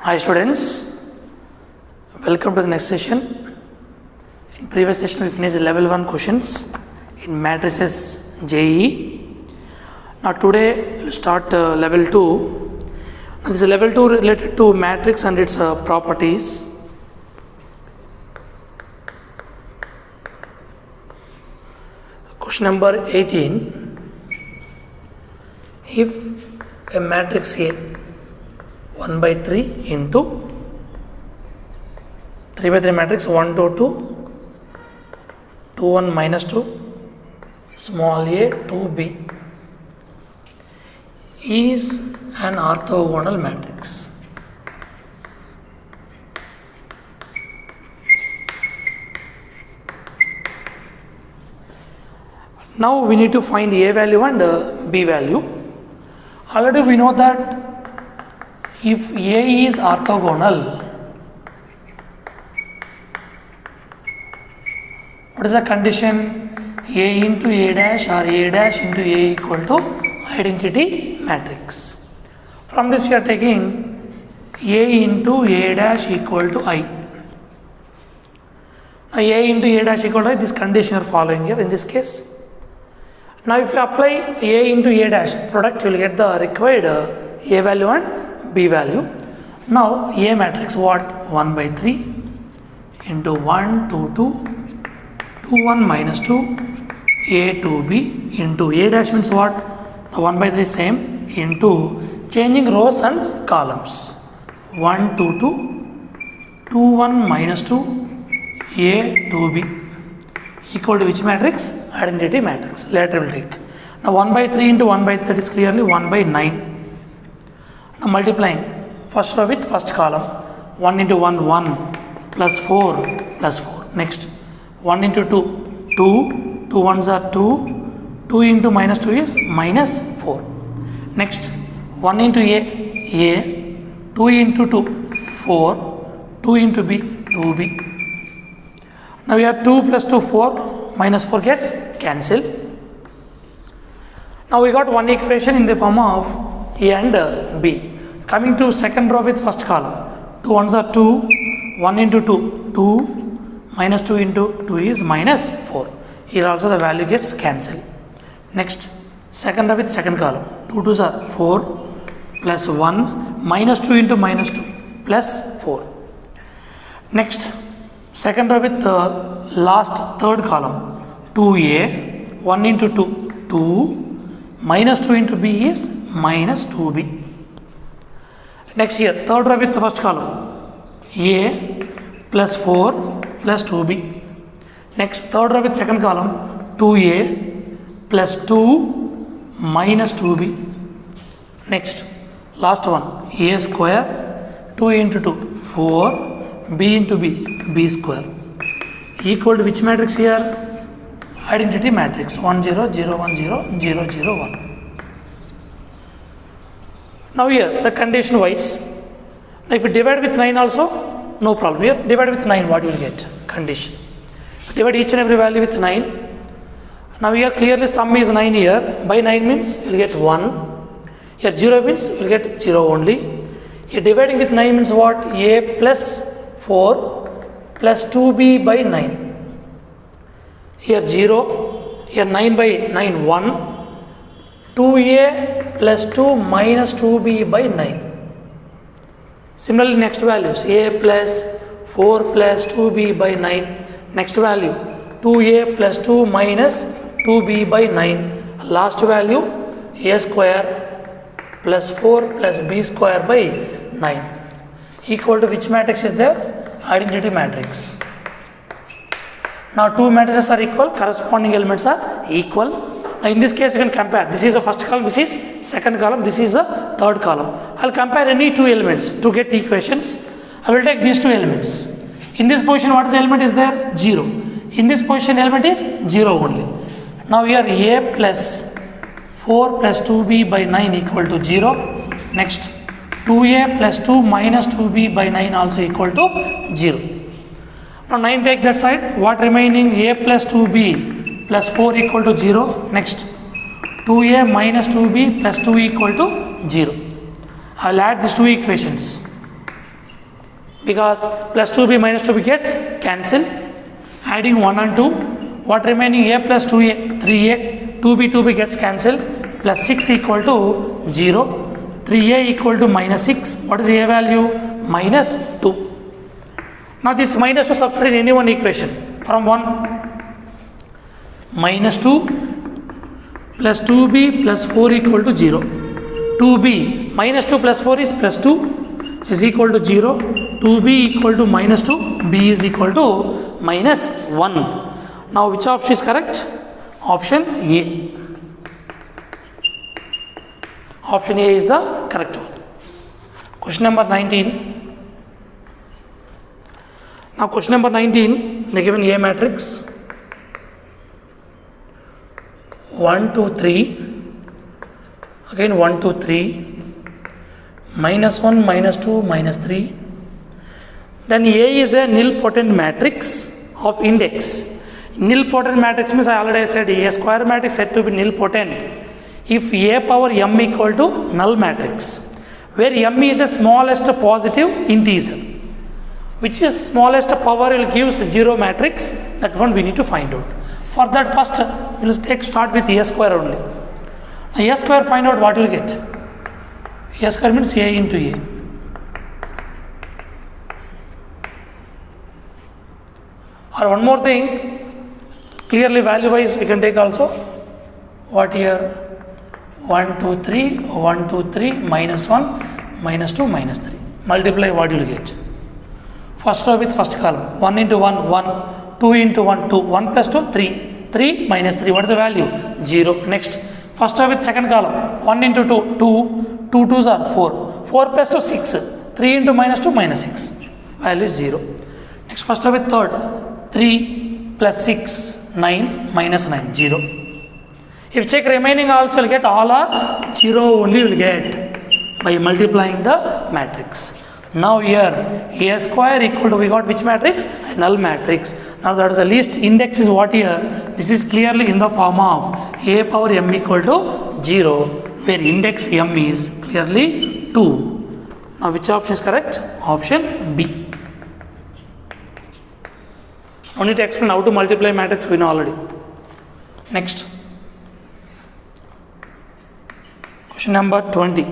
Hi students, welcome to the next session. In previous session we finished level 1 questions in matrices JEE. Now today we'll start level 2. Now this is level 2 related to matrix and its properties. Question number 18. If a matrix A 1 by 3 into 3 by 3 matrix 1 to 2 2 1 minus 2 small a 2b is an orthogonal matrix. Now we need to find a value and b value. Already we know that if A is orthogonal, what is the condition? A into A dash or A dash into A equal to identity matrix. From this we are taking A into A dash equal to I. Now A into A dash equal to I, this condition you are following here in this case. Now if you apply A into A dash product, you will get the required A value and B value. Now A matrix what? 1 by 3 into 1 2 2 2 1 minus 2 A 2B into A dash means what? The 1 by 3 same into changing rows and columns 1 2 2 2 1 minus 2 A 2B equal to which matrix? Identity matrix. Later we will take. Now 1 by 3 into 1 by 3 is clearly 1 by 9. Now multiplying first row with first column 1 into 1 1 plus 4 plus 4. Next 1 into 2 2 2 ones are 2 2 into minus 2 is minus 4. Next 1 into A 2 into 2 4 2 into B 2B. Now we have 2 plus 2 4 minus 4 gets cancelled. Now we got one equation in the form of A and B. Coming to second row with first column 2 ones are 2 1 into 2 2 minus 2 into 2 is minus 4. Here also the value gets cancelled. Next second row with second column 2 2s are 4 plus 1 minus 2 into minus 2 plus 4. Next second row with the last third column 2A 1 into 2 2 minus 2 into B is minus 2B. Next here third row with the first column A plus 4 plus 2B. Next third row with second column 2A plus 2 minus 2B. Next last one A square 2 into 2 4 B into B square equal to which matrix here? Identity matrix 1 0 0 1 0 0 0 1. Now here the condition wise, now if you divide with 9 also no problem. Here divide with 9 what you will get? Condition. Divide each and every value with 9. Now here clearly sum is 9 here. By 9 means you will get 1. Here 0 means you will get 0 only. Here dividing with 9 means what? A plus 4 plus 2B by 9. Here 0. Here 9 by 9 1. 2A plus 2 minus 2B by 9. Similarly next values A plus 4 plus 2B by 9. Next value 2A plus 2 minus 2B by 9. Last value A square plus 4 plus B square by 9 equal to which matrix is there? Identity matrix. Now two matrices are equal, corresponding elements are equal. Now in this case you can compare. This is the first column, this is second column, this is the third column. I will compare any two elements to get equations. I will take these two elements. In this position what is the element is there? 0. In this position element is 0 only. Now here A plus 4 plus 2B by 9 equal to 0. Next 2A plus 2 minus 2B by 9 also equal to 0. Now 9 take that side. What remaining? A plus 2B plus 4 equal to 0. Next 2A minus 2B plus 2 equal to 0. I will add these two equations. because plus 2b minus 2b gets cancelled. Adding 1 and 2, what remaining? A plus 2a, 3a, 2b 2b gets cancelled, plus 6 equal to 0, 3a equal to minus 6. What is a value? Minus 2. Now this minus 2 substitute in any one equation from 1, minus 2 plus 2b plus 4 equal to 0. 2b minus 2 plus 4 is plus 2 is equal to 0. 2b equal to minus 2, b is equal to minus 1. Now which option is correct? Option A. Option A is the correct one. Question number 19. Now question number 19, they given A matrix 1 2 3, again 1 2 3, minus 1 minus 2 minus 3. Then A is a nilpotent matrix of index. Nilpotent matrix means I already said A square matrix said to be nilpotent if A power m equal to null matrix, where m is the smallest positive integer. Which is smallest power will give 0 matrix, that one we need to find out. For that first we will start with A square only. Now A square, find out what you will get. A square means A into A. Or one more thing, clearly value wise we can take also. What here? 1 2 3, 1 2 3, minus 1, minus 2, minus 3. Multiply, what you will get. First row with first column, 1 into 1, 1, 2 into 1, 2, 1 plus 2, 3, 3 minus 3, what is the value? 0. Next, first row with second column, 1 into 2, 2, 2 2s are 4, 4 plus 2, 6, 3 into minus 2, minus 6, value is 0. Next, first row with third, 3 plus 6, 9, minus 9, 0. If check remaining also will get all are 0 only will get by multiplying the matrix. Now here A square equal to, we got which matrix? A null matrix. Now that is the least index is what here? This is clearly in the form of A power m equal to 0, where index m is clearly 2. Now which option is correct? Option B. No need to explain how to multiply matrix, we know already. Next. Question number 20.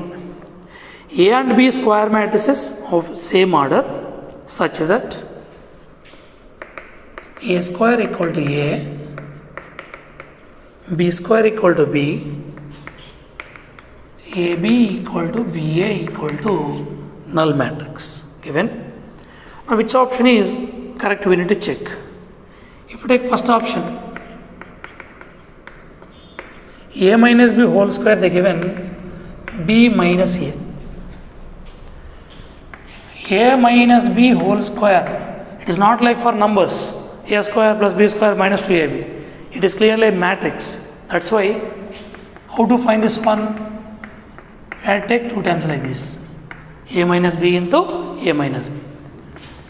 A and B square matrices of same order such that A square equal to A, B square equal to B, AB equal to BA equal to null matrix given. Now which option is correct, we need to check. If you take first option, A minus B whole square they given B minus A. A minus B whole square, it is not like for numbers, A square plus B square minus 2AB. It is clearly a matrix. That's why, how to find this one? I take 2 times like this. A minus B into A minus B.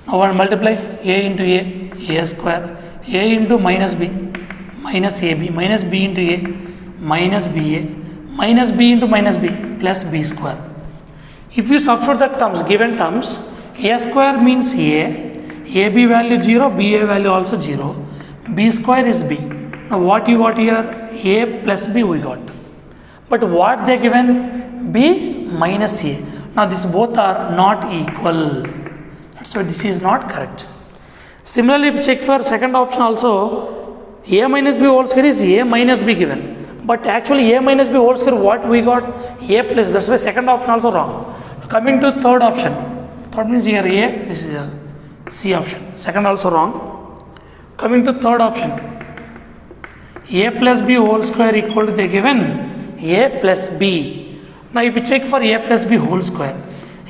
Now I will multiply A into A square, A into minus B, minus AB, minus B into A, minus BA, minus B into minus B, plus B square. If you substitute the terms, given terms, A square means A, AB value 0, BA value also 0, B square is B. Now what you got here? A plus B we got. But what they given? B minus A. Now these both are not equal. That's why this is not correct. Similarly, if you check for second option also, A minus B whole square is A minus B given. But actually A minus B whole square, what we got? A plus, that's why second option also wrong. Coming to third option, third means here A, this is a C option, second also wrong. Coming to third option, A plus B whole square equal to, they given A plus B. Now if we check for A plus B whole square,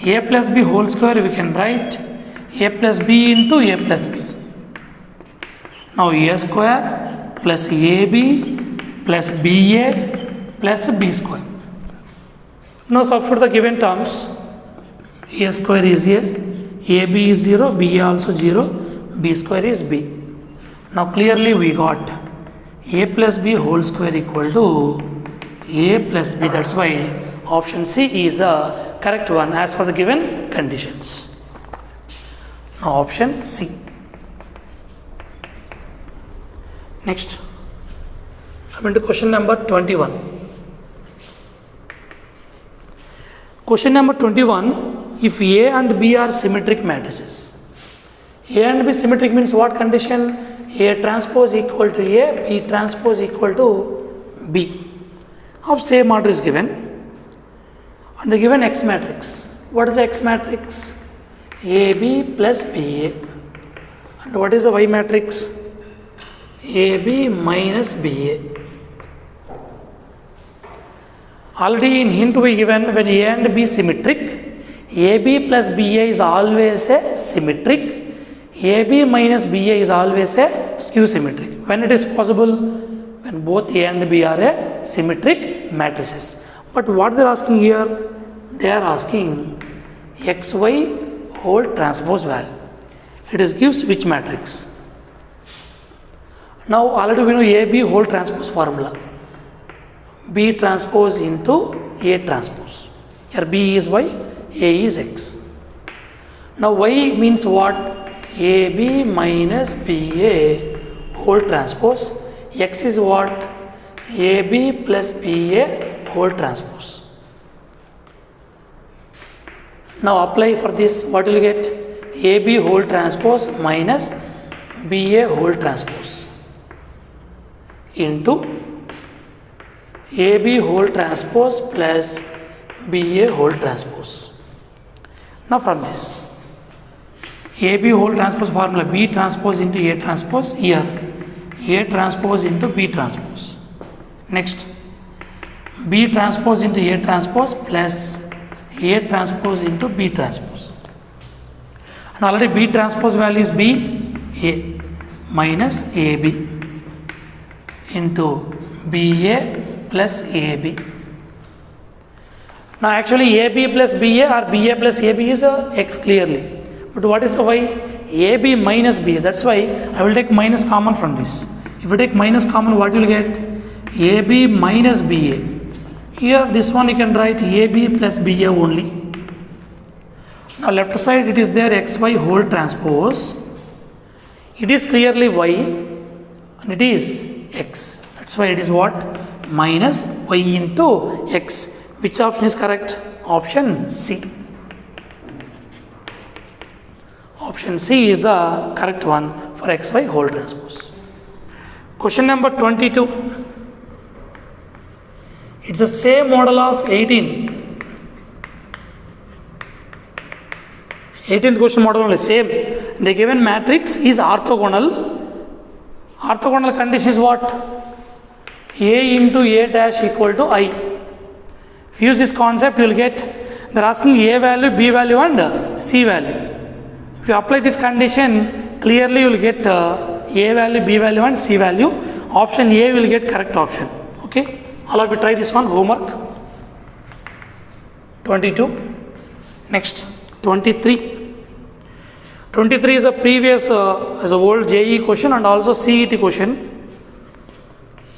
A plus B whole square we can write A plus B into A plus B. Now A square plus AB plus BA plus B square. Now substitute the given terms. A square is A, AB is 0, BA also 0, B square is B. Now clearly we got A plus B whole square equal to A plus B. That's why option C is the correct one as per the given conditions. Now option C. Next, coming to question number 21. Question number 21, if A and B are symmetric matrices. A and B symmetric means what condition? A transpose equal to A, B transpose equal to B. Of same order is given. And the given X matrix. What is the X matrix? AB plus BA. And what is the Y matrix? AB minus BA. Already in hint we given when A and B symmetric, AB plus BA is always a symmetric. AB minus BA is always a skew symmetric. When it is possible? When both A and B are a symmetric matrices. But what they are asking here? They are asking XY whole transpose val. It is gives which matrix? Now already we know AB whole transpose formula. B transpose into A transpose. Here B is Y, A is X. Now Y means what? AB minus BA whole transpose. X is what? AB plus BA whole transpose. Now apply for this, what will you get? AB whole transpose minus BA whole transpose into AB whole transpose plus BA whole transpose. Now from this, AB whole transpose formula, B transpose into A transpose, here A transpose into B transpose. Next, B transpose into A transpose plus A transpose into B transpose. And already B transpose value is B, A minus AB into BA plus AB. Now actually AB plus BA or BA plus AB is X clearly. But what is the Y? AB minus BA. That's why I will take minus common from this. If you take minus common, what you will get? AB minus BA. Here this one you can write AB plus BA only. Now left side it is there XY whole transpose. It is clearly Y and it is X. That's why it is what? Minus Y into X. Which option is correct? Option C. Option C is the correct one for XY whole transpose. Question number 22. It's the same model of 18. 18th question model only same. The given matrix is orthogonal. Orthogonal condition is what? A into A dash equal to I. If you use this concept, you will get, they are asking A value, B value and C value. If you apply this condition, clearly you will get A value, B value and C value. Option A will get correct option. Okay. All of you try this one, homework. 22. Next, 23. 23 is a previous, as a old JE question and also CET question.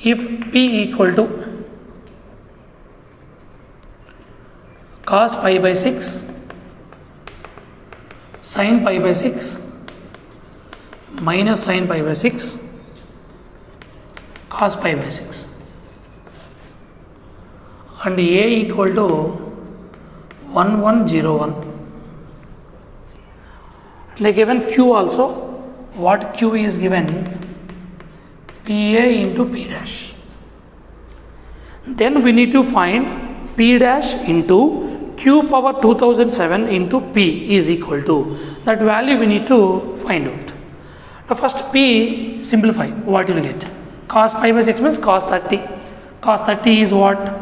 If P equal to cos pi by 6, sin pi by 6, minus sin pi by 6, cos pi by 6. And A equal to 1101. They given Q also. What Q is given? PA into P dash. Then we need to find P dash into Q power 2007 into P is equal to. That value we need to find out. The first P simplify. What you will get? Cos pi by 6 means cos 30. Cos 30 is what?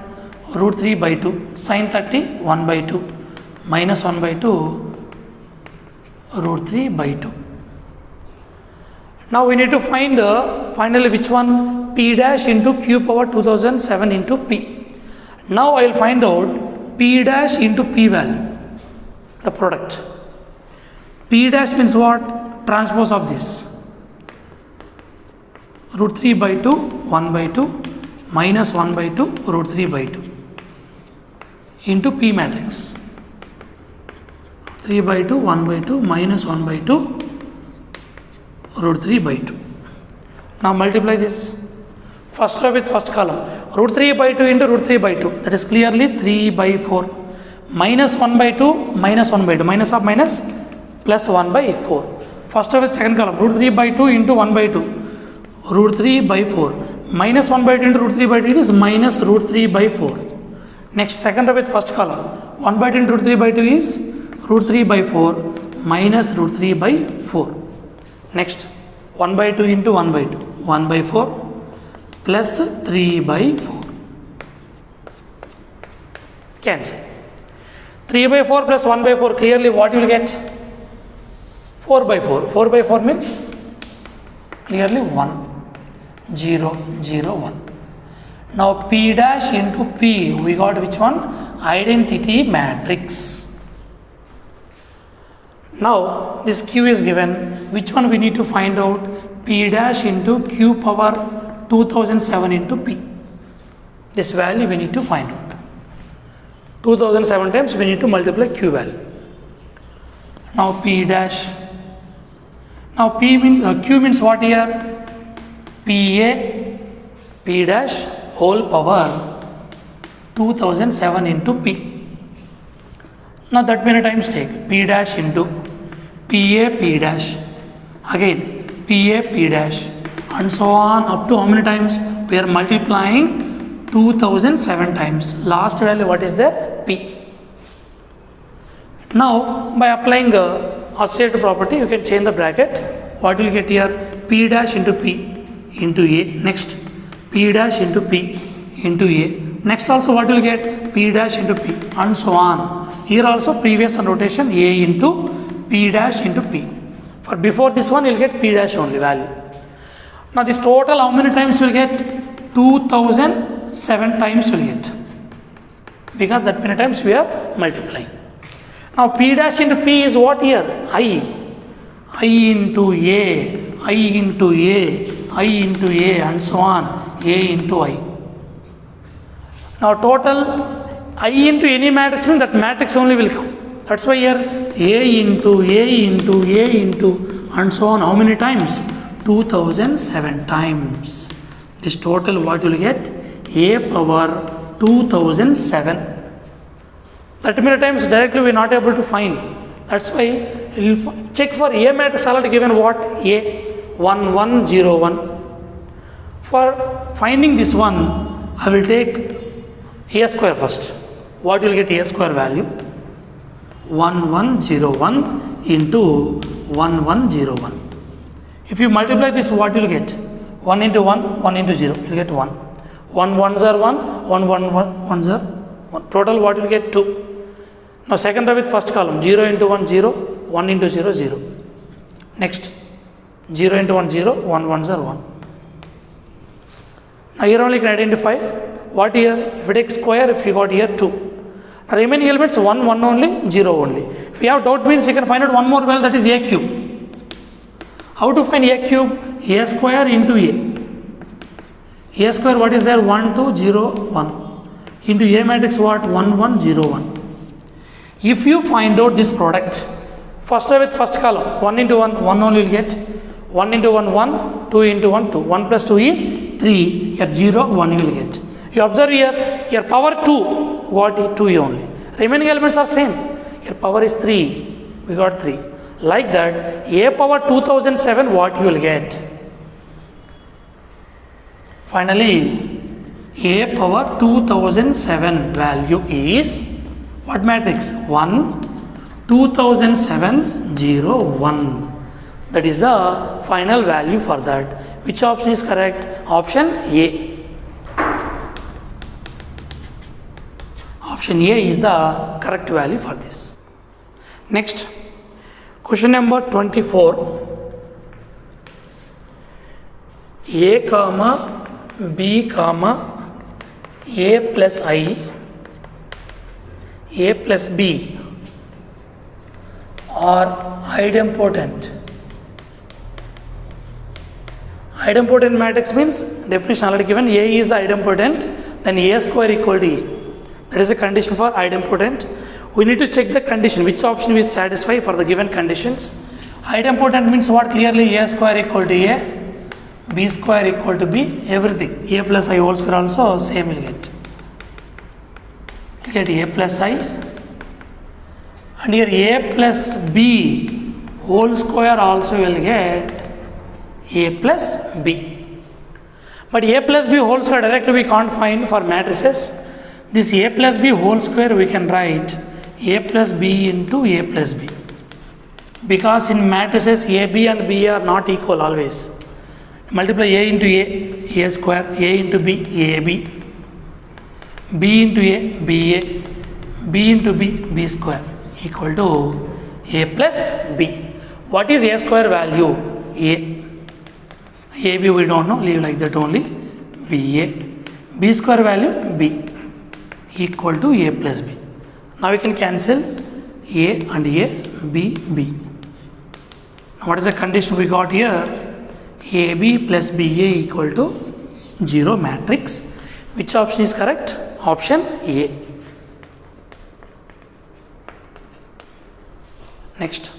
Root 3 by 2. Sin 30 1 by 2. Minus 1 by 2 root 3 by 2. Now we need to find finally which one? P dash into Q power 2007 into P. Now I will find out P dash into P value, the product. P dash means what? Transpose of this. Root 3 by 2, 1 by 2, minus 1 by 2, root 3 by 2 into P matrix. 3 by 2, 1 by 2, minus 1 by 2, root 3 by 2. Now multiply this. First row with first column. Root 3 by 2 into root 3 by 2. That is clearly 3 by 4. Minus 1 by 2, minus 1 by 2. Minus of minus, plus 1 by 4. First row with second column. Root 3 by 2 into 1 by 2. Root 3 by 4. Minus 1 by 2 into root 3 by 2 is minus root 3 by 4. Next, second row with first column. 1 by 2 into root 3 by 2 is root 3 by 4 minus root 3 by 4. Next, 1 by 2 into 1 by 2. 1 by 4 plus 3 by 4. Cancel. 3 by 4 plus 1 by 4, clearly what you will get? 4 by 4. 4 by 4 means clearly 1. 0, 0, 1. Now P dash into P, we got which one? Identity matrix. Now this Q is given. Which one we need to find out? P dash into Q power 2007 into P. This value we need to find out. 2007 times we need to multiply Q value. Now P dash. Now P means Q means what here? PA P dash whole power 2007 into P. Now that many times take P dash into PA P dash, again PA P dash, and so on up to how many times? We are multiplying 2007 times. Last value what is there? P. Now by applying associative property you can change the bracket. What will you get here? P dash into P into A. Next P dash into P into A. Next also what will get? P dash into P, and so on. Here also previous rotation A into P dash into P. For before this one you will get P dash only value. Now this total how many times you will get? 2007 times you will get, because that many times we are multiplying. Now P dash into P is what here? I into A, I into A, I into A, and so on, A into I. Now total I into any matrix means that matrix only will come. That's why here A into A into A into, and so on, how many times? 2007 times. This total what you will get? A power 2007. That many times directly we are not able to find. That's why we will check for A matrix already given what? A 1 1 0 1. For finding this one, I will take A square first. What will get A square value? 1101 into 1101. If you multiply this, what will you get? 1 into 1, 1 into 0, you will get 1. 1 ones are 1, 1 ones are 1. Total what will you get? 2. Now second row with first column, 0 into 1, 0, 1 into 0, 0. Next, 0 into 1, 0, 1 ones are 1. Now here only you can identify what here. If you take square, if you got here 2. Now remaining elements 1, 1 only, 0 only. If you have doubt means you can find out one more value, that is A cube. How to find A cube? A square into A. A square what is there? 1 2 0 1 into A matrix what? 1 1 0 1. If you find out this product, first row with first column, 1 into 1, 1 only will get. 1 into 1, 1, 2 into 1, 2. 1 plus 2 is 3, here 0, 1 you will get. You observe here power 2, what? 2 only. Remaining elements are same. Here power is 3, we got 3. Like that, A power 2007, what you will get? Finally, A power 2007 value is what matrix? 1, 2007, 0, 1. That is the final value for that. Which option is correct? Option A. Option A is the correct value for this. Next, question number 24. A comma B comma A plus I, A plus B are idempotent. Idempotent matrix means definition already given. A is idempotent, then A square equal to A. That is a condition for idempotent. We need to check the condition, which option is satisfied for the given conditions. Idempotent means what? Clearly a square equal to a, b square equal to b, everything. A plus I whole square also same will get. Get a plus I, and here a plus b whole square also will get a plus b. But a plus b whole square directly we can't find for matrices. This a plus b whole square we can write a plus b into a plus b. Because in matrices a, b and b are not equal always. Multiply a into a square, a into b, ab, b into a, ba, b into b, b square equal to a plus b. What is a square value? A. ab we don't know, leave like that only. Ba. B square value b equal to a plus b. Now we can cancel a and a, b, b. Now what is the condition we got here? AB plus BA equal to 0 matrix. Which option is correct? Option A. Next.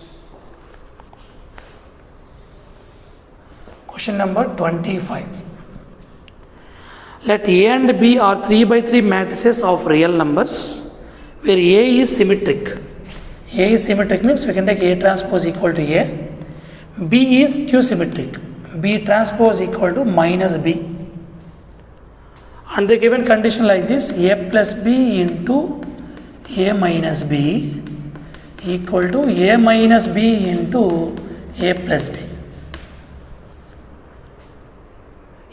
Question number 25. Let A and B are 3 by 3 matrices of real numbers where A is symmetric. A is symmetric means we can take A transpose equal to A. B is Q symmetric. B transpose equal to minus B. And the given condition like this, A plus B into A minus B equal to A minus B into A plus B.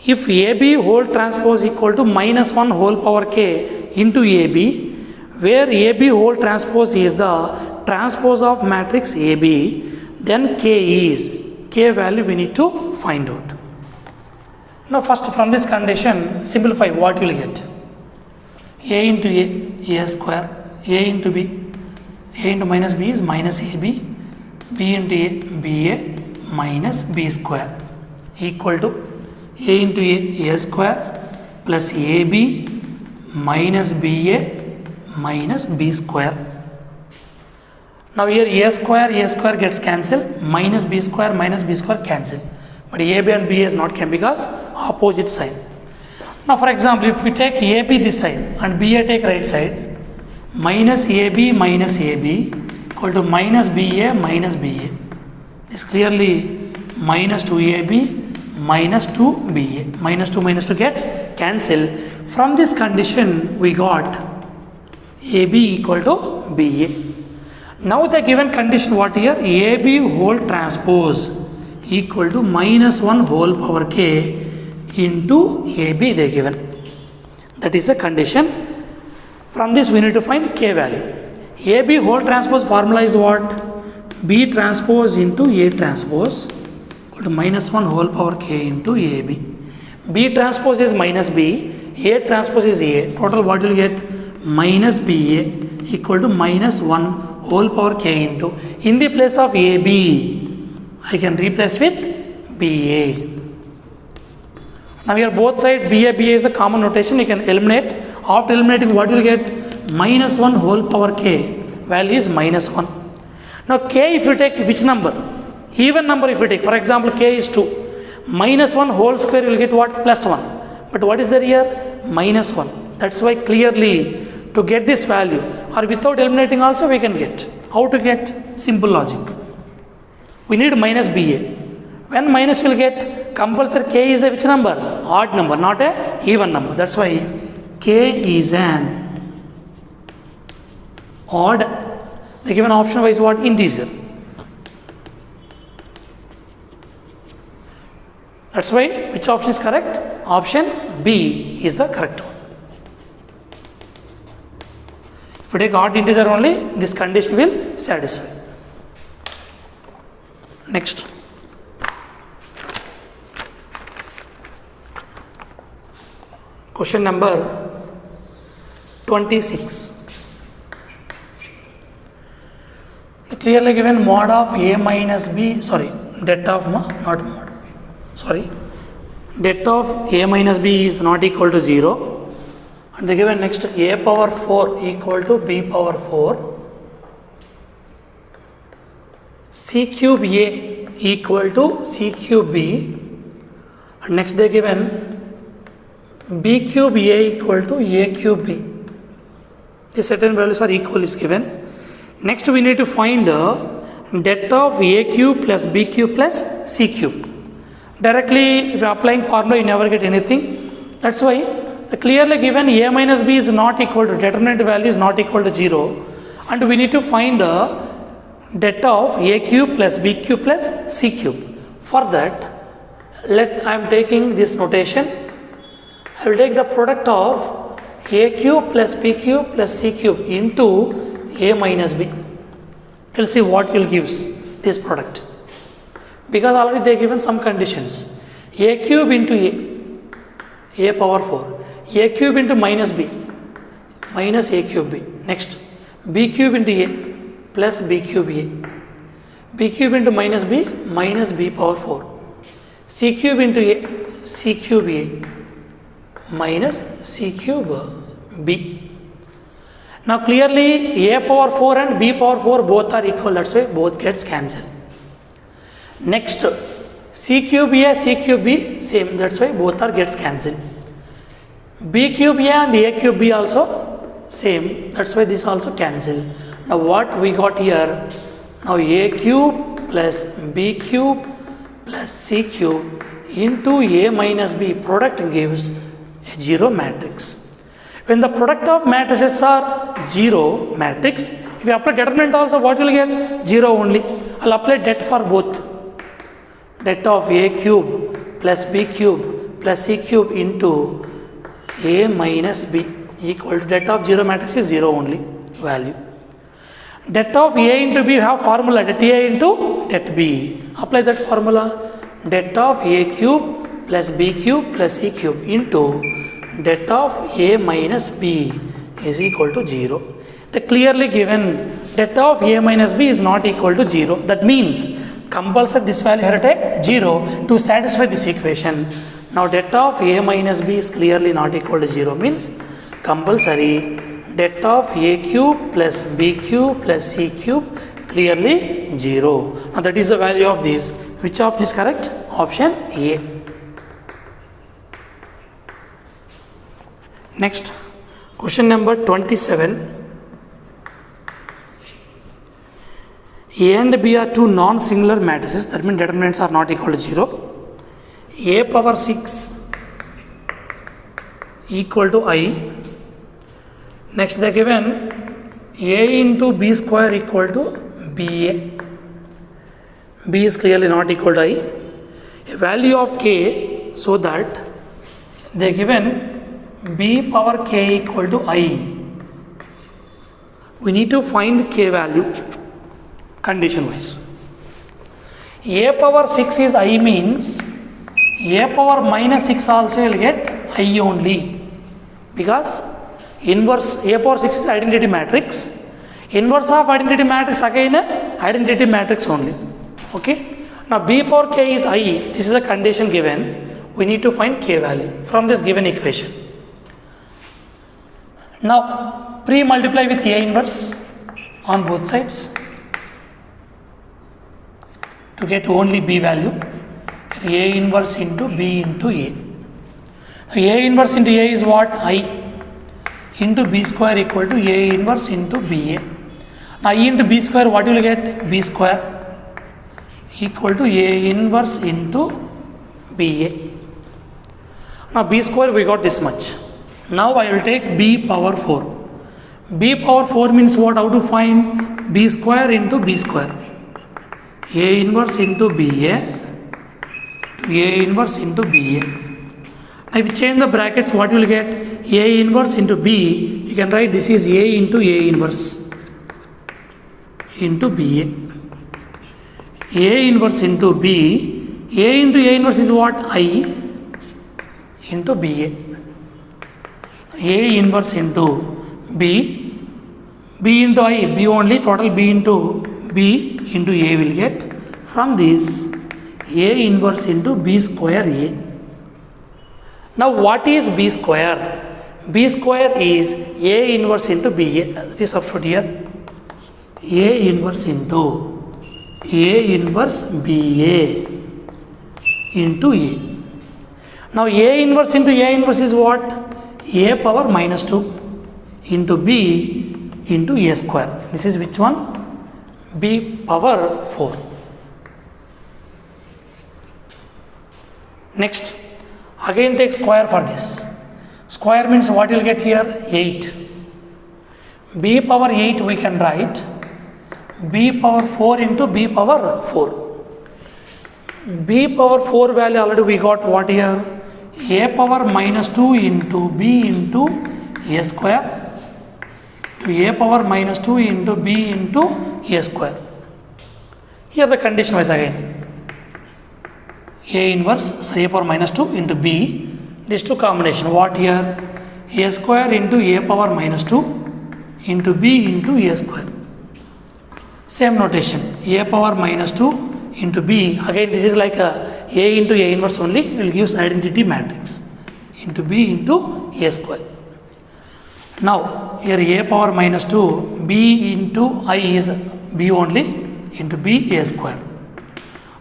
If AB whole transpose equal to minus 1 whole power K into AB, where AB whole transpose is the transpose of matrix AB, then K is, K value we need to find out. Now first from this condition, simplify what you will get. A into A square, A into B, A into minus B is minus AB, B into A, BA minus B square equal to A into A square plus AB minus BA minus B square. Now here A square gets cancelled, minus B square cancel. But AB and BA is not can because opposite sign. Now for example, if we take AB this side and BA take right side, minus AB equal to minus BA. This clearly minus 2AB minus 2BA. Minus 2 gets cancelled. From this condition we got AB equal to BA. Now the given condition what here? AB whole transpose equal to minus 1 whole power K into AB they given. That is the condition. From this we need to find K value. AB whole transpose formula is what? B transpose into A transpose equal to minus 1 whole power K into AB. B transpose is minus B, A transpose is A. Total what will you get? Minus BA equal to minus 1 whole power K into, in the place of AB, I can replace with BA. Now here both side BA is a common notation, you can eliminate. After eliminating what will you get? Minus 1 whole power K, value is minus 1. Now K if you take which number? Even number if you take, for example K is 2. Minus 1 whole square you will get what? Plus 1. But what is there here? Minus 1. That's why clearly to get this value or without eliminating also we can get. How to get? Simple logic. We need minus BA. When minus will get, compulsory K is a which number? Odd number, not a even number. That's why K is an odd. The given option is what? Integer. That's why which option is correct? Option B is the correct one. If we take odd integer only, this condition will satisfy. Next. Question number 26. The clearly given mod of A minus B, det of A minus B is not equal to 0. And they given next A power 4 equal to B power 4. C cube A equal to C cube B. Next they given B cube A equal to A cube B. The certain values are equal is given. Next we need to find det of A cube plus B cube plus C cube. Directly if you are applying formula you never get anything. That's why the clearly given A minus B is not equal to, determinant value is not equal to 0, and we need to find det of A cube plus B cube plus C cube. For that I am taking this notation. I will take the product of A cube plus B cube plus C cube into A minus B. You will see what will gives this product, because already they given some conditions. A cube into A power 4, A cube into minus B, minus A cube B. Next B cube into A plus B cube A, B cube into minus B power 4, C cube into A, C cube A minus C cube B. Now clearly A power 4 and B power 4 both are equal, that's why both gets cancelled. Next C cube A, C cube B same, that's why both are gets cancelled. B cube A and A cube B also same, that's why this also cancel. Now what we got here, now A cube plus B cube plus C cube into A minus B, product gives a 0 matrix. When the product of matrices are 0 matrix, if you apply determinant also, what will you get? 0 only. I will apply det for both. Det of A cube plus B cube plus C cube into A minus B equal to det of 0 matrix is 0 only value. Det of A into B, you have formula det A into det B. Apply that formula. Det of A cube plus B cube plus C cube into det of A minus B is equal to 0. The clearly given det of A minus B is not equal to 0. That means compulsory this value here take 0 to satisfy this equation. Now det of A minus B is clearly not equal to 0, means compulsory det of A cube plus B cube plus C cube clearly 0. Now that is the value of this. Which option is correct? Option A. Next, question number 27. A and B are two non-singular matrices, that means determinants are not equal to 0. A power 6 equal to I. Next they given A into B square equal to BA. B is clearly not equal to I. A value of K, so that they given B power K equal to I. We need to find K value condition wise. A power 6 is I, means A power minus 6 also will get I only, because inverse A power 6 is identity matrix, inverse of identity matrix again identity matrix only. Okay. Now B power K is I, this is a condition given, we need to find K value from this given equation. Now pre-multiply with A inverse on both sides to get only B value. A inverse into B into A. A inverse into A is what? I into B square equal to A inverse into BA. Now E into B square, what you will get? B square equal to A inverse into BA. Now B square we got this much. Now I will take B power 4. B power 4 means what? How to find? B square into B square. A inverse into BA. A inverse into BA. Now if you change the brackets, what you will get? A inverse into B. You can write this is A into A inverse into BA. A inverse into B. A into A inverse is what? I into BA. A inverse into B. B into I. B only. Total B into B into A will get. From this, A inverse into B square A. Now what is B square? B square is A inverse into BA. This substitute here. A inverse into A inverse BA into A. Now A inverse into A inverse is what? A power minus 2 into B into A square. This is which one? B power 4. Next, again take square for this. Square means what you will get here? 8. B power 8 we can write B power 4 into B power 4. B power 4 value already we got what here? A power minus 2 into B into A square to A power minus 2 into B into A square. Here the condition was again A inverse, so A power minus 2 into B. These two combination, what here? A square into A power minus 2 into B into A square. Same notation, A power minus 2 into B. Again this is like a into A inverse only, it will give identity matrix into B into A square. Now here A power minus 2, B into I is B only into B A square.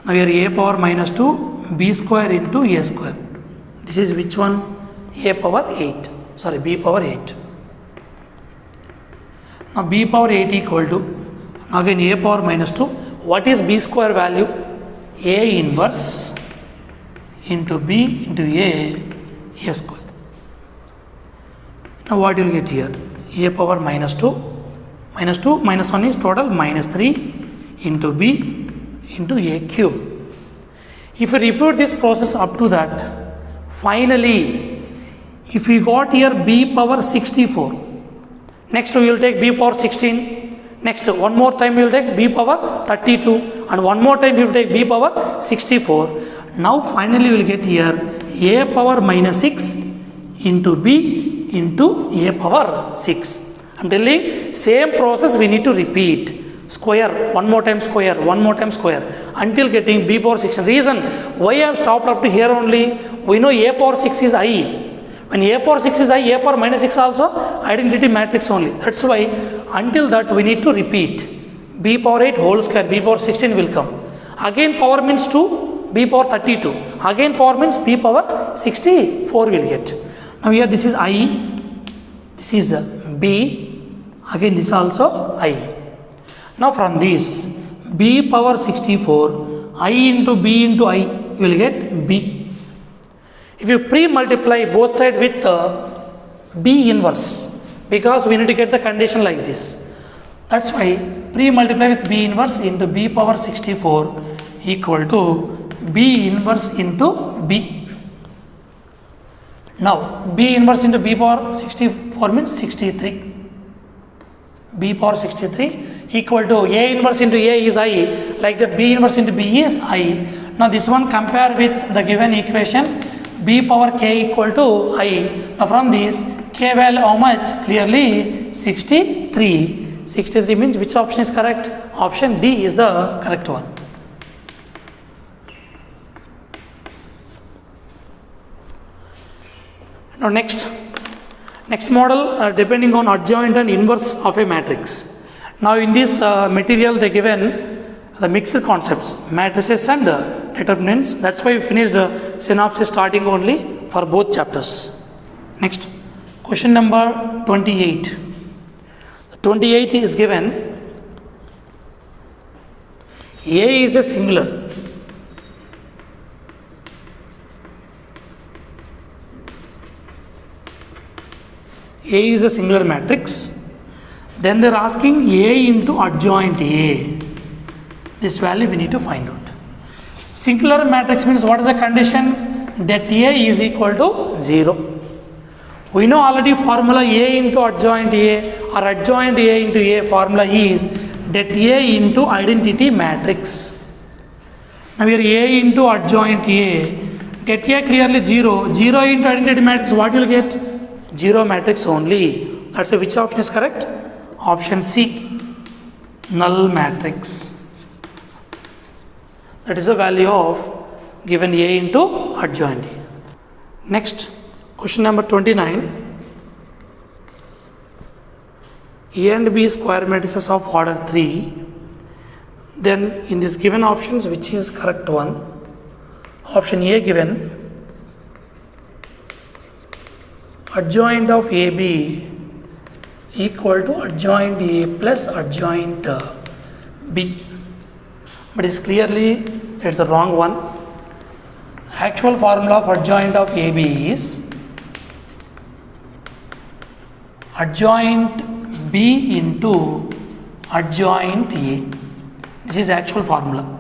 Now here A power minus 2, B square into A square. This is which one? A power 8. Sorry, B power 8. Now B power 8 equal to, now again A power minus 2. What is B square value? A inverse into B into A square. Now what you will get here? A power minus 2. Minus 2 minus 1 is total minus 3 into B into A cube. If you repeat this process up to that, finally, if we got here B power 64, next we will take B power 16, next one more time we will take B power 32, and one more time we will take B power 64. Now finally we will get here A power minus 6 into B into A power 6. I am telling same process we need to repeat. Square, one more time square, one more time square until getting B power 6. Reason why I have stopped up to here only, we know A power 6 is I. When A power 6 is I, A power minus 6 also identity matrix only. That's why until that we need to repeat. B power 8 whole square, B power 16 will come. Again power means 2, B power 32. Again power means B power 64 will get. Now here this is I, this is B, again this also I. Now from this B power 64, I into B into I will get B. If you pre-multiply both sides with B inverse, because we need to get the condition like this. That's why pre-multiply with B inverse into B power 64 equal to B inverse into B. Now B inverse into B power 64 means 63. B power 63 equal to A inverse into A is I, like that B inverse into B is I. Now this one compare with the given equation B power K equal to I. Now from this K value how much? Clearly 63. 63 means which option is correct? Option D is the correct one. Now next model depending on adjoint and inverse of a matrix. Now in this material they given the mixed concepts, matrices and determinants. That's why we finished synopsis starting only for both chapters. Next, question number 28. 28 is given A is a singular. A is a singular matrix. Then they are asking A into adjoint A. This value we need to find out. Singular matrix means what is the condition? That A is equal to 0. We know already formula A into adjoint A or adjoint A into A formula is that A into identity matrix. Now here A into adjoint A, get A clearly 0. 0 into identity matrix, what you will get? 0 matrix only. That's why which option is correct? Option C, null matrix. That is the value of given A into adjoint A. Next, question number 29. A and B square matrices of order 3. Then in this given options, which is correct one? Option A given, adjoint of AB equal to adjoint A plus adjoint B. But it's clearly it's the wrong one. Actual formula of adjoint of AB is adjoint B into adjoint A. This is actual formula.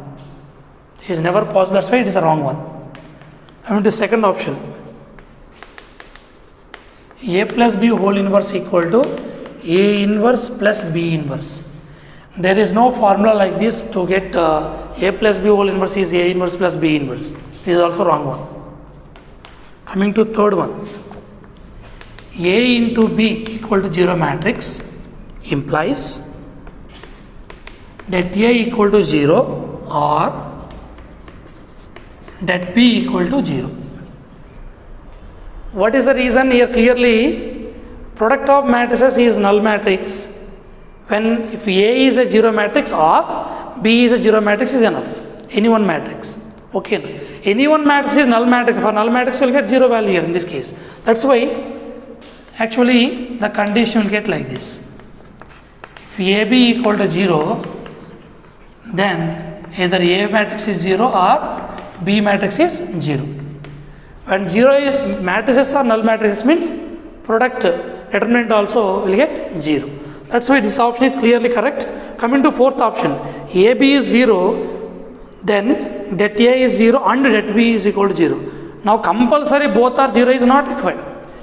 This is never possible, that's why it is a wrong one. Coming to second option, A plus B whole inverse equal to A inverse plus B inverse. There is no formula like this to get A plus B whole inverse is A inverse plus B inverse. This is also wrong one. Coming to third one, A into B equal to 0 matrix implies that A equal to 0 or that B equal to 0. What is the reason here? Clearly, product of matrices is null matrix. When if A is a 0 matrix or B is a 0 matrix is enough. Any one matrix. Okay. Any one matrix is null matrix. For null matrix, you will get 0 value here in this case. That's why actually the condition will get like this. If AB equal to 0, then either A matrix is 0 or B matrix is 0. When 0 matrices are null matrices means product determinant also will get 0. That's why this option is clearly correct. Coming to fourth option, AB is 0, then det A is 0 and det B is equal to 0. Now compulsory both are 0 is not required.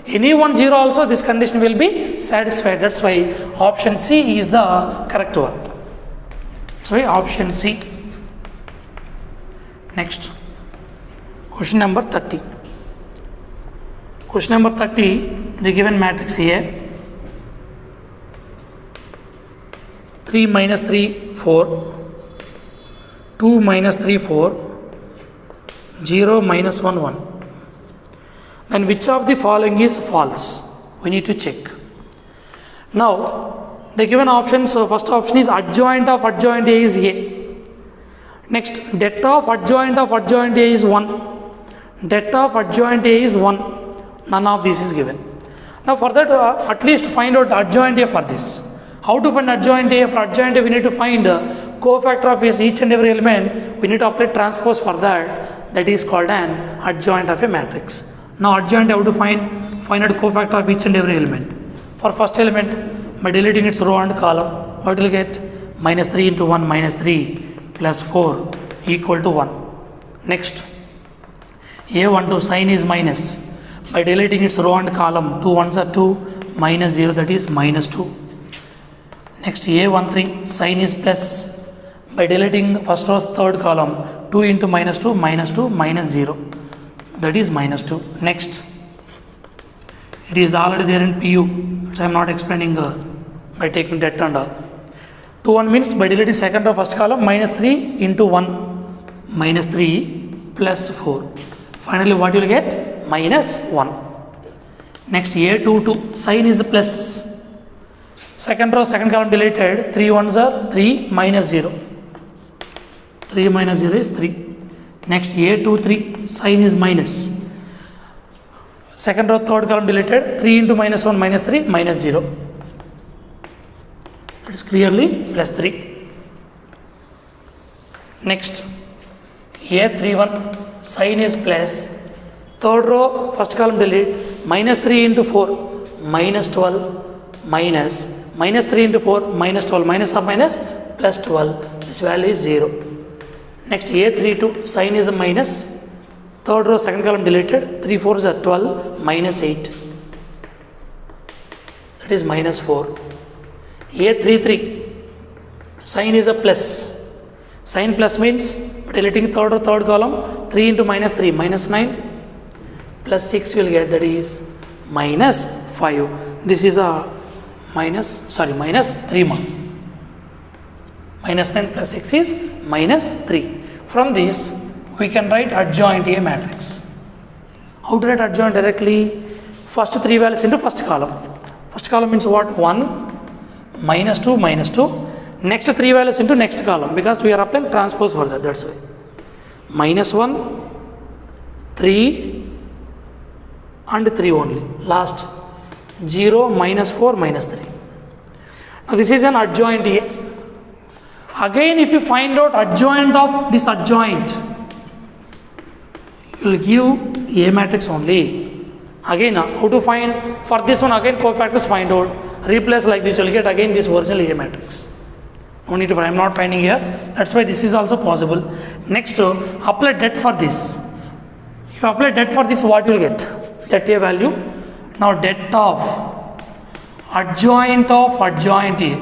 Any one 0 also this condition will be satisfied. That's why option C is the correct one. So option C. Next, question number 30. Question number 30, the given matrix A, 3 minus 3, 4, 2 minus 3, 4, 0 minus 1, 1. Then which of the following is false? We need to check. Now, the given options, so first option is adjoint of adjoint A is A. Next, det of adjoint A is 1. Det of adjoint A is 1. None of this is given. Now for that, at least find out adjoint A for this. How to find adjoint A? For adjoint A, we need to find cofactor of each and every element. We need to apply transpose for that. That is called an adjoint of a matrix. Now adjoint A, how to find out cofactor of each and every element. For first element, by deleting its row and column, what will get? Minus 3 into 1 minus 3 plus 4 equal to 1. Next, A12 sign is minus. By deleting its row and column, 2 ones are 2, minus 0, that is minus 2. Next, A13 sign is plus. By deleting first row third column, 2 into minus 2 minus 2 minus 0, that is minus 2. Next, it is already there in PU, which I am not explaining by taking det and all. 2 1 means by deleting second row first column, minus 3 into 1 minus 3 plus 4. Finally, what you will get? Minus 1. Next, A22 sign is plus. Second row second column deleted, 3 ones are 3 minus 0. 3 minus 0 is 3. Next, A23 sign is minus. Second row third column deleted, 3 into minus 1 minus 3 minus 0. That is clearly plus 3. Next, A31 sign is plus. Third row first column delete, minus 3 into 4 minus 12 minus 3 into 4 minus 12 minus of minus plus 12. This value is 0. Next, A32 sign is a minus. Third row second column deleted, 3 4s are 12 minus 8, that is minus 4. A33 sign is a plus. Sign plus means deleting third row third column, 3 into minus 3 minus 9 plus 6 will get, that is minus 5. This is a minus 3 mark. Minus 9 plus 6 is minus 3. From this, we can write adjoint A matrix. How to write adjoint directly? First 3 values into first column. First column means what? 1, minus 2, minus 2. next 3 values into next column, because we are applying transpose for that, that's why. -1, 3 and 3 only, last 0, -4, -3. Now this is an adjoint A. Again, if you find out adjoint of this adjoint, you will give A matrix only. Again, how to find? For this one, again cofactors find out. Replace like this, you will get again this original A matrix. No need to find, I am not finding here. That's why this is also possible. Next, apply det for this. If you apply det for this, what you will get? Det A value. Now det of adjoint A.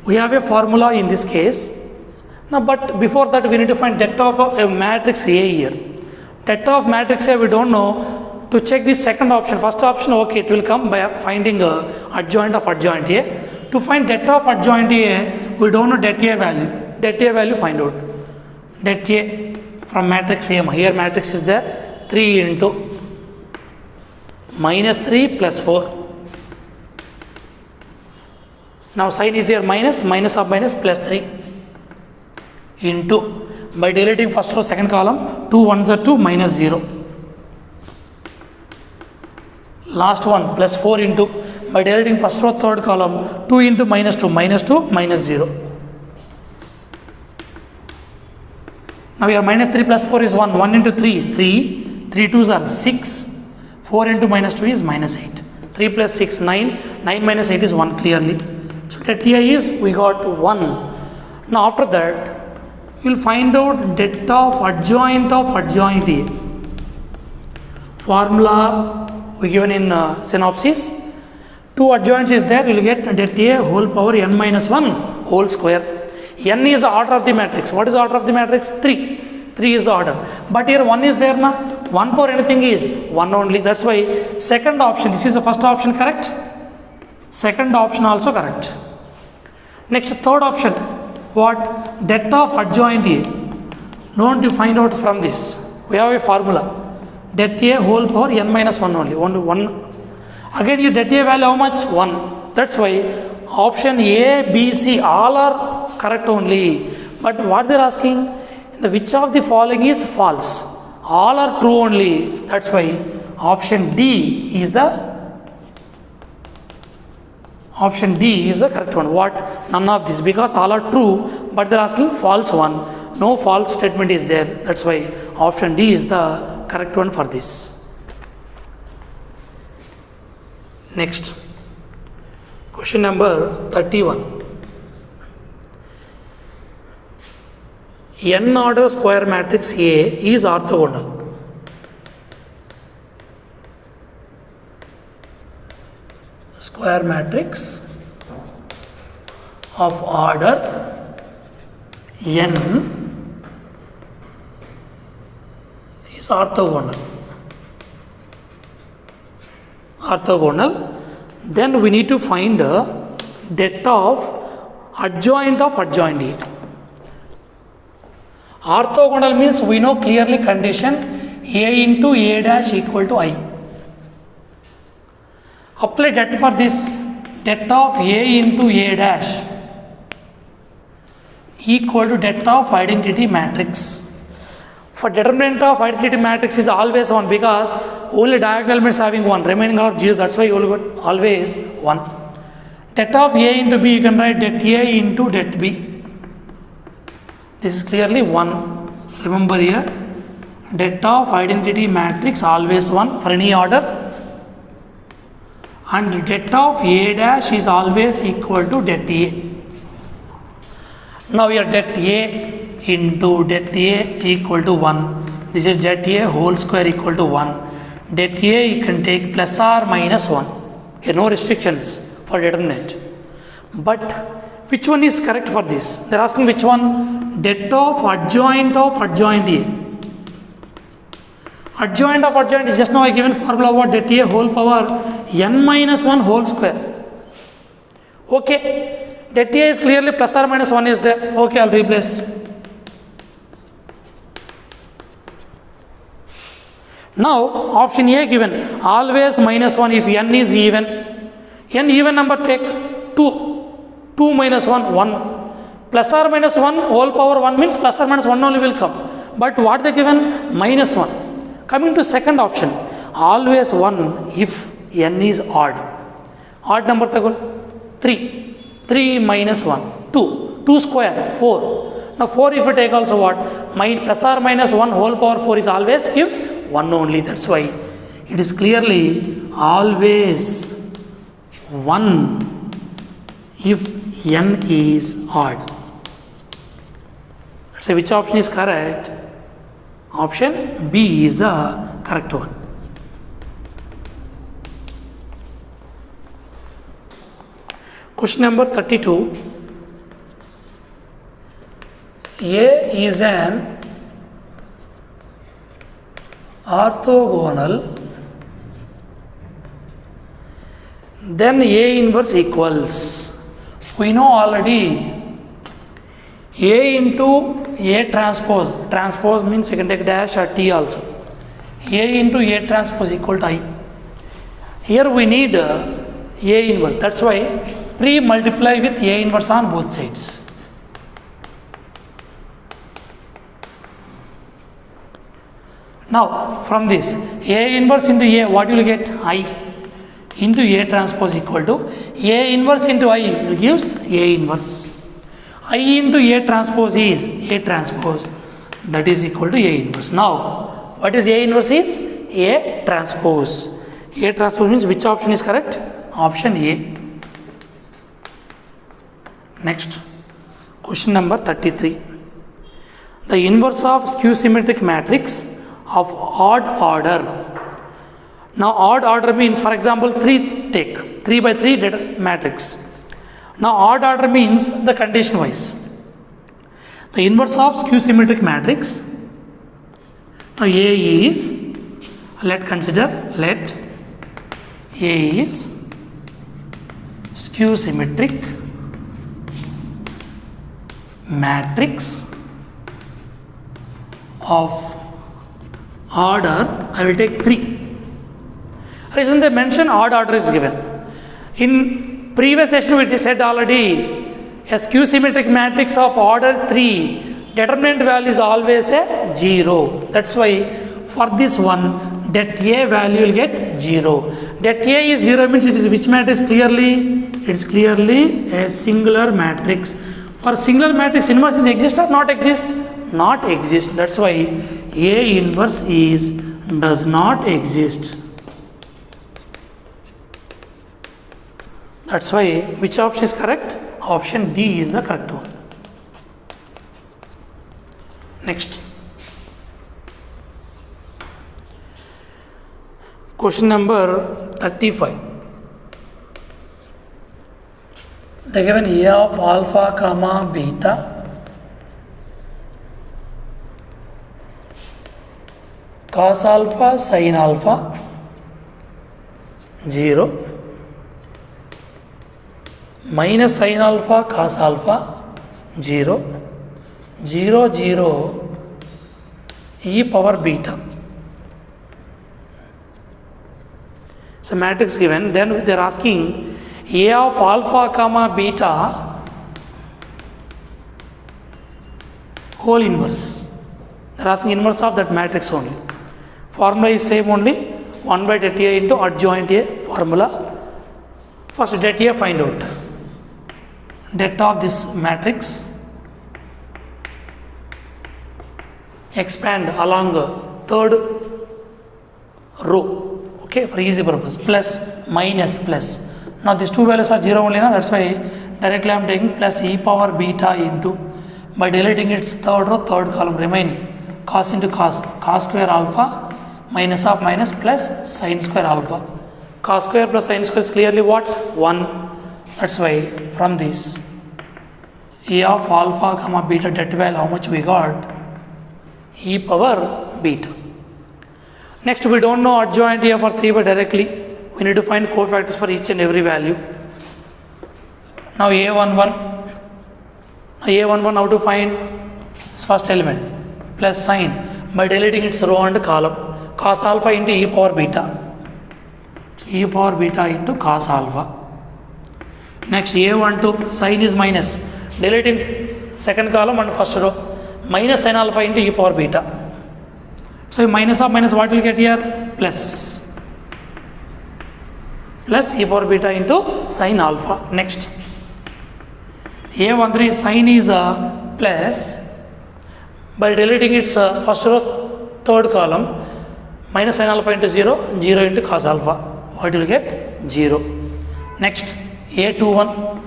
We have a formula in this case. Now, but before that, we need to find det of a matrix A here. Det of matrix A, we don't know. To check this second option, first option, okay, it will come by finding adjoint of adjoint A. To find det of adjoint A, we don't know det A value. Det A value find out. Det A from matrix A, here matrix is there, 3 into -3 plus 4. Now sign is here minus of minus plus 3 into, by deleting first row second column, 2 1s are 2, -0. Last one plus 4 into, by deleting first row third column, 2 into -2, -0. Now here -3 plus 4 is 1, 1 into 3, 3 2s are 6, 4 into -2 is -8, 3 plus 6, 9, 9 minus 8 is 1 clearly. So det A is, we got 1. Now after that, you will find out det of adjoint A. Formula we given in synopsis. 2 adjoints is there, you will get det A whole power n minus 1 whole square. N is the order of the matrix. What is the order of the matrix? 3. 3 is the order. But here 1 is there na. 1 power anything is 1 only. That's why second option, this is the first option correct. Second option also correct. Next third option, what? Det of adjoint A. Don't you find out from this? We have a formula. Det A whole power n minus 1 only. 1. Again you det A value how much? 1. That's why option A, B, C all are correct only. But what they are asking, which of the following is false? All are true only. That's why option D is the correct one. What? None of this, because all are true, but they are asking false one. No false statement is there. That's why option D is the correct one for this. Next, question number 31. N order square matrix A is orthogonal. Square matrix of order n is orthogonal. Then we need to find det of adjoint A. Orthogonal means we know clearly condition A into A dash equal to I. Apply det for this. Det of A into A dash equal to det of identity matrix. For determinant of identity matrix is always 1, because only diagonal elements having 1, remaining are 0. That's why you will get always 1. Det of A into B, you can write det A into det B. This is clearly 1. Remember here, det of identity matrix always 1 for any order, and det of A dash is always equal to det A. Now here det A into det A equal to 1. This is det A whole square equal to 1. Det A you can take plus or minus 1. Here no restrictions for determinant. But which one is correct for this? They are asking which one? Det of adjoint A. Adjoint of adjoint is just now I given formula what? Det A whole power n minus 1 whole square. Okay, det A is clearly plus or minus 1 is there. Okay, I'll replace. Now option A given always -1 if n is even. N even number take. 2 minus 1, 1. Plus or minus 1 whole power 1 means plus or minus 1 only will come. But what they given? Minus 1. Coming to second option, always 1 if n is odd. Odd number tagol 3. 3 minus 1, 2. 2 square, 4. Now 4 if you take also what? Plus or minus 1 whole power 4 is always gives 1 only. That's why it is clearly always 1 if n is odd. So which option is correct? Option B is the correct one. Question number 32. A is an orthogonal, then A inverse equals. We know already A into A transpose. Transpose means you can take dash or T also. A into A transpose equal to I. Here we need A inverse. That's why pre-multiply with A inverse on both sides. Now from this A inverse into A, what you will get? I into A transpose equal to A inverse into I will gives A inverse. I into A transpose is A transpose, that is equal to A inverse. Now what is A inverse is? A transpose. A transpose means which option is correct? Option A. Next, question number 33. The inverse of skew symmetric matrix of odd order. Now odd order means, for example, 3 take 3 by 3 matrix. Now odd order means the condition wise. The inverse of skew symmetric matrix. Now A is, let A is skew symmetric matrix of order, I will take 3. Reason they mention odd order is given. In previous session we said already, a skew symmetric matrix of order 3, determinant value is always a 0. That's why for this one, det A value will get 0. Det A is 0 means it is which matrix clearly? It is clearly a singular matrix. For singular matrix, inverse is exist or not exist? Not exist. That's why A inverse is does not exist. That's why which option is correct? Option D is the correct one. Next. Question number 35. They given A of alpha comma beta cos alpha sin alpha 0 minus sin alpha cos alpha 0 0 0 e power beta. So matrix given, then they are asking A of alpha comma beta whole inverse. They are asking inverse of that matrix only. Formula is same only, 1 by det A into adjoint A formula. First det A find out. Det of this matrix, expand along third row, okay, for easy purpose, plus minus plus. Now these two values are 0 only, that's why directly I am taking plus e power beta into, by deleting its third row, third column remaining, cos into cos, cos square alpha minus of minus plus sin square alpha. Cos square plus sin square is clearly what? 1. That's why from this A of alpha comma beta det value, how much we got? E power beta. Next, we don't know adjoint A for 3 by directly. We need to find cofactors for each and every value. Now A11. A11 how to find this first element? Plus sin by deleting its row and column. Cos alpha into e power beta. So e power beta into cos alpha. Next A12 sign is minus, deleting second column and first row, minus sin alpha into e power beta. So minus of minus, what will get here? Plus e power beta into sin alpha. Next A13 sin is plus, by deleting its first row third column, minus sin alpha into 0, 0 into cos alpha, what will get? 0. Next A21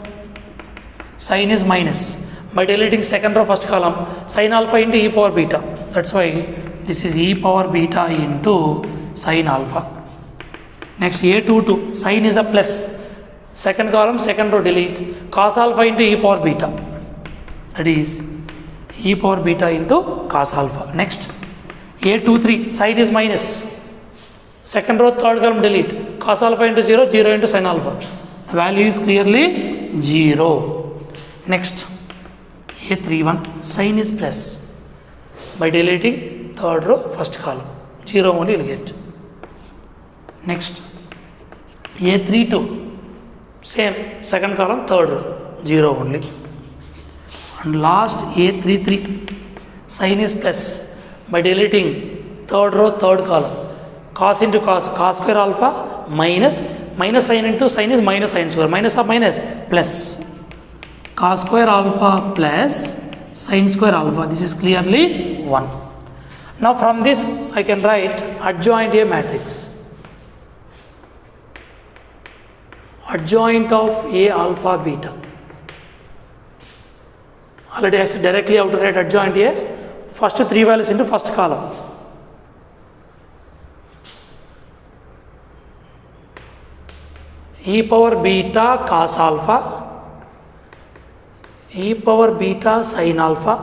sin is minus, by deleting second row first column, sin alpha into e power beta, that's why this is e power beta into sin alpha. Next A22 sin is a plus, second column second row delete, cos alpha into e power beta, that is e power beta into cos alpha. Next A23 sin is minus, second row third column delete, cos alpha into 0, 0 into sin alpha, the value is clearly 0. Next A31 sin is plus, by deleting third row first column, 0 only will get. Next A32 same, second column third row, 0 only. And last A33 sin is plus, by deleting third row third column, cos into cos, cos square alpha minus, minus sin into sin is minus sin square, minus of minus plus, cos square alpha plus sin square alpha, this is clearly 1. Now from this I can write adjoint A matrix. Adjoint of A alpha beta. Already I said directly how to write adjoint A. First 3 values into first column. E power beta cos alpha, e power beta sin alpha.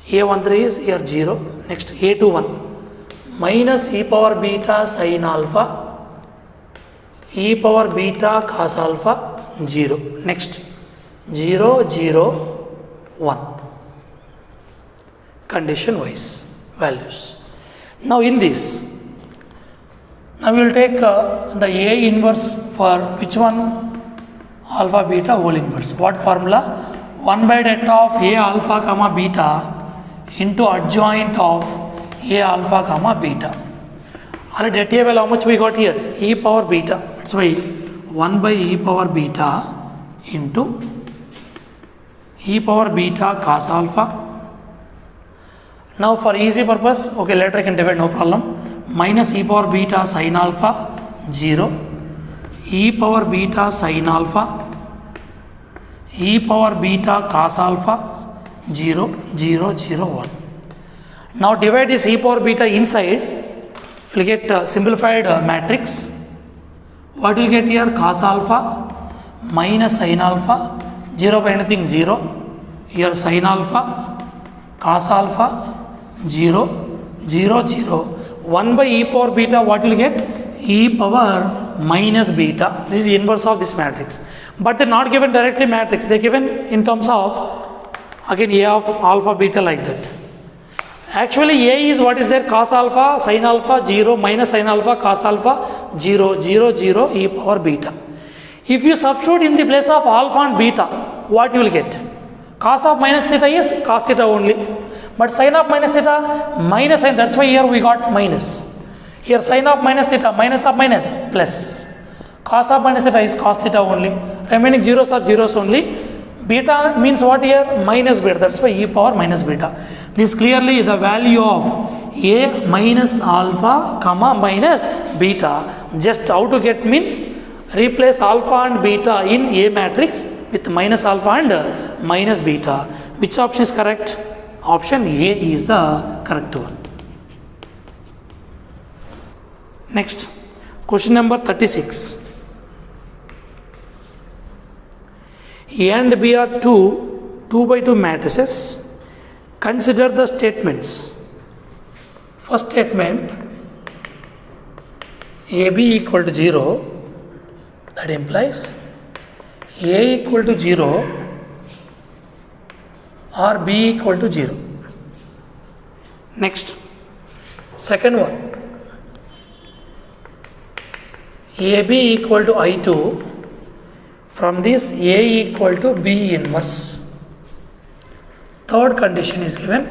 A13 is here 0. Next A21 minus e power beta sin alpha, e power beta cos alpha 0. Next 0, 0, 1. Condition wise values. Now in this, now we will take the A inverse for which one? Alpha beta whole inverse. What formula? 1 by det of A alpha comma beta into adjoint of A alpha comma beta. Already det A value how much we got here? E power beta. That's why 1 by e power beta into e power beta cos alpha. Now for easy purpose, okay, later I can divide, no problem. Minus e power beta sin alpha 0, e power beta sin alpha, e power beta cos alpha 0, 0, 0, 1. Now divide this e power beta inside, you will get a simplified matrix. What will get here? Cos alpha minus sin alpha, 0 by anything 0, here sin alpha, cos alpha 0, 0, 0, 1 by e power beta, what will get? E power minus beta. This is the inverse of this matrix. But they are not given directly matrix, they are given in terms of again A of alpha beta like that. Actually A is what is there? Cos alpha sin alpha 0 minus sin alpha cos alpha 0, 0, 0 e power beta. If you substitute in the place of alpha and beta, what you will get? Cos of minus theta is cos theta only, but sin of minus theta minus sin, that's why here we got minus. Here sin of minus theta minus of minus plus, cos of minus theta is cos theta only, remaining zeros are zeros only. Beta means what here? Minus beta, that's why e power minus beta. This clearly the value of A minus alpha comma minus beta. Just how to get means replace alpha and beta in A matrix with minus alpha and minus beta. Which option is correct? Option A is the correct one. Next, question number 36. A and B are two by two matrices. Consider the statements. First statement, AB equal to 0, that implies A equal to 0 or B equal to 0. Next, second one, AB equal to I2, From this A equal to B inverse. Third condition is given.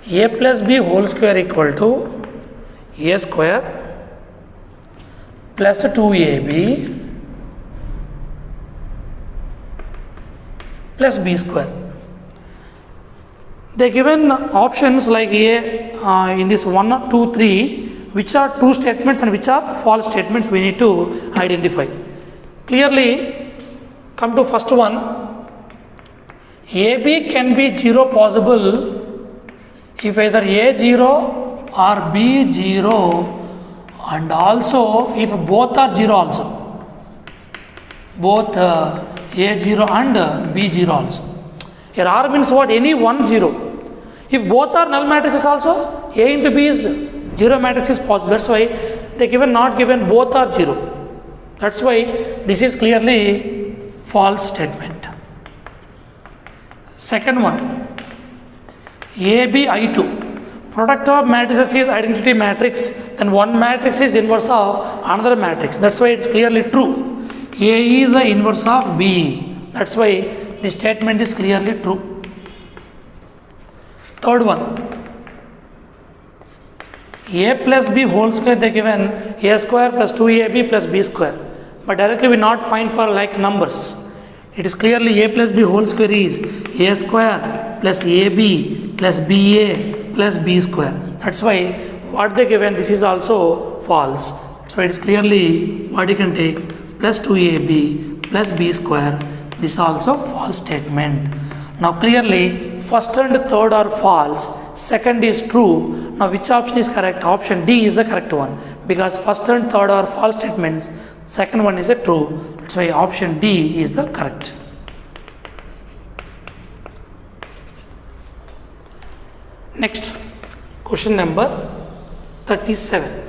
A plus B whole square equal to A square plus 2AB plus B square. They given options like A in this 1, 2, 3, which are true statements and which are false statements we need to identify. Clearly, come to first one. AB can be 0 possible if either A 0 or B 0, and also if both are 0 also. Both A 0 and B 0 also. Here R means what? Any one 0. If both are null matrices also, A into B is 0 matrix is possible. That's why they given not given both are 0. That's why this is clearly false statement. Second one, AB I2. Product of matrices is identity matrix, and one matrix is inverse of another matrix. That's why it's clearly true. A is the inverse of B. That's why the statement is clearly true. Third one, A plus B whole square they given A square plus 2AB plus B square, but directly we not find for like numbers. It is clearly A plus B whole square is A square plus AB plus BA plus B square. That's why what they given, this is also false. So it is clearly what you can take, plus 2AB plus B square. This is also false statement. Now clearly first and third are false, second is true. Now which option is correct? Option D is the correct one, because first and third are false statements, second one is a true. That's why option D is the correct. Next, question number 37.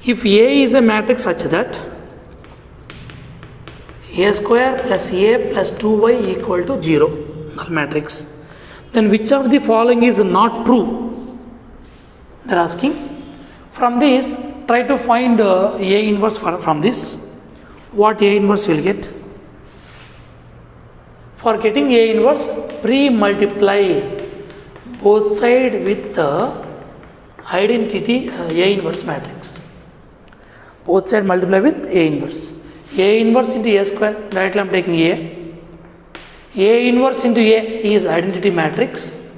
If A is a matrix such that A square plus A plus 2Y equal to 0, null matrix, then which of the following is not true? They are asking. From this, try to find A inverse from this. What A inverse will get? For getting A inverse, pre-multiply both sides with the identity A inverse matrix. Both sides multiply with A inverse. A inverse into A square, directly I am taking A. A inverse into A is identity matrix.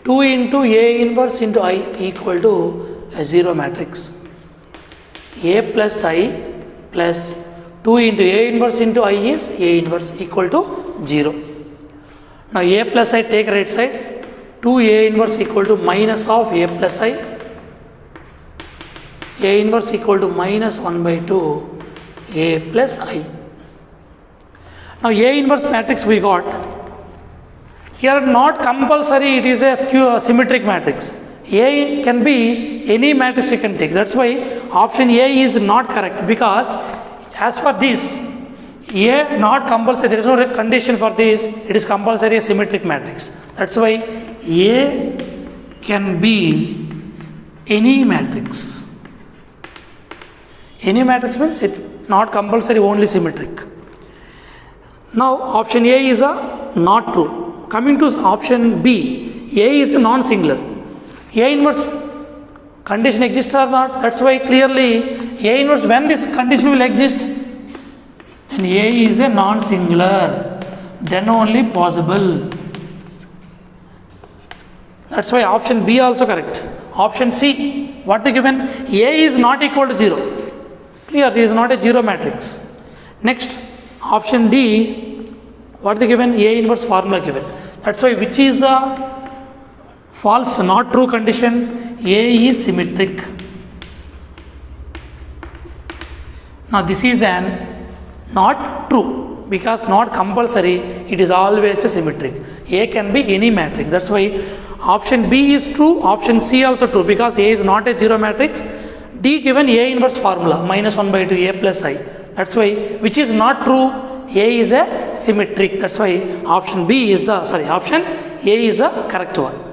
2 into A inverse into I equal to a 0 matrix. A plus I plus 2 into A inverse into I is A inverse equal to 0. Now A plus I take right side. 2 A inverse equal to minus of A plus I. A inverse equal to minus 1 by 2 A plus I. Now A inverse matrix we got. Here not compulsory, it is a symmetric matrix. A can be any matrix you can take. That's why option A is not correct, because as for this, A not compulsory, there is no condition for this, it is compulsory a symmetric matrix. That's why A can be any matrix. Any matrix means it not compulsory, only symmetric. Now option A is a not true. Coming to option B, A is a non-singular. A inverse condition exists or not? That's why clearly A inverse, when this condition will exist, then A is a non-singular, then only possible. That's why option B also correct. Option C, what they given? A is not equal to 0. Clear, it is not a 0 matrix. Next, option D, what they given? A inverse formula given. That's why which is a false, not true condition? A is symmetric. Now this is an not true, because not compulsory, it is always a symmetric. A can be any matrix. That's why option B is true, option C also true, because A is not a 0 matrix. D given A inverse formula, minus 1 by 2 A plus I. That's why which is not true? A is a symmetric. That's why option B is the, option A is the correct one.